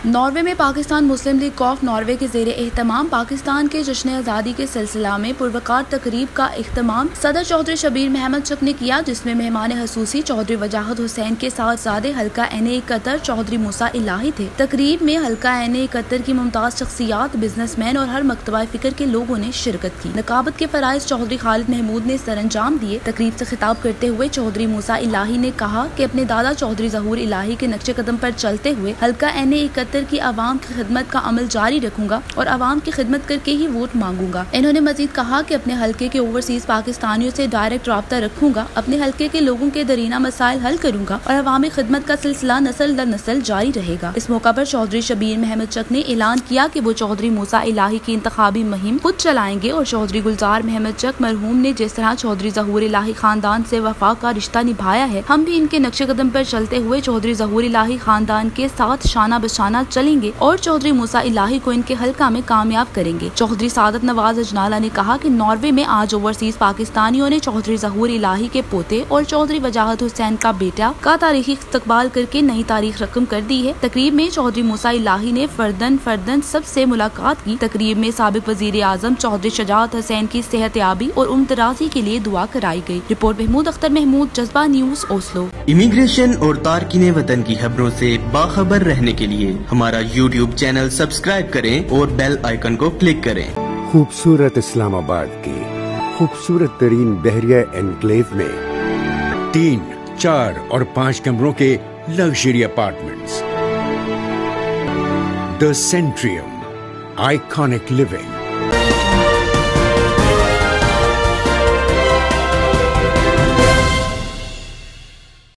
Norway में पाकिस्तान मुस्लिम league of Norway के ज़ेरे एहतमाम पाकिस्तान के जश्न आज़ादी के सिलसिला में पुरवकार तकरीब का इख्तिताम सदर चौधरी शबीर महमद चक ने किया, जिसमें मेहमान हसूसी चौधरी वजाहत हुसैन के साथज़ादे हल्का NA कतर चौधरी मूसा इलाही थे। तकरीब में हल्का NA कतर की मुमताज शख्सियात, बिजनेसमैन और हर मकतबा फिक्र के लोगों ने शिरकत की। नकाबत के फराइज चौधरी खालिद महमूद ने सरअंजाम दिए। तकरीब से खिताब करते हुए चौधरी मूसा इलाही ने कहा कि अपने दादा चौधरी ज़हूर इलाही के नक्शे कदम पर चलते हुए हल्का NA कतर की आवाम की खिदमत का अमल जारी रखूंगा और आवाम की खिदमत करके ही वोट मांगूंगा। इन्होंने मजीद कहा कि अपने हल्के के ओवरसीज पाकिस्तानियों से डायरेक्ट राब्ता रखूंगा, अपने हल्के के लोगों के दरीना मसाइल हल करूंगा और अवामी खिदमत का सिलसिला नस्ल दर नस्ल जारी रहेगा। इस मौका पर चौधरी शबीर महमद चक ने ऐलान किया कि वो चौधरी मूसा इलाही की इंतखाबी मुहिम खुद चलाएंगे और चौधरी गुलजार महमद चक मरहूम ने जिस तरह चौधरी ज़हूर इलाही खानदान से वफा का रिश्ता निभाया है, हम भी इनके नक्शे कदम पर चलते हुए चौधरी ज़हूर इलाही खानदान के साथ शाना बशाना चलेंगे और चौधरी मूसा इलाही को इनके हल्का में कामयाब करेंगे। चौधरी सादत नवाज अजनाला ने कहा कि नॉर्वे में आज ओवरसीज पाकिस्तानियों ने चौधरी ज़हूर इलाही के पोते और चौधरी वजाहत हुसैन का बेटा का तारीखी इस्तकबाल करके नई तारीख रकम कर दी है। तकरीब में चौधरी मूसा इलाही ने फर्दन सबसे मुलाकात की। तकरीब में साबिक वजीर आजम चौधरी शजात हुसैन की सेहतयाबी और उम्रदराजी के लिए दुआ कराई गई। रिपोर्ट महमूद अख्तर महमूद, जज्बा न्यूज, ओस्लो। इमिग्रेशन और तारकीने वतन की खबरों से बाखबर रहने के लिए हमारा YouTube चैनल सब्सक्राइब करें और बेल आइकन को क्लिक करें। खूबसूरत इस्लामाबाद की खूबसूरत तरीन बहरिया एनक्लेव में 3, 4 और 5 कमरों के luxury apartments. The Centrium, iconic living,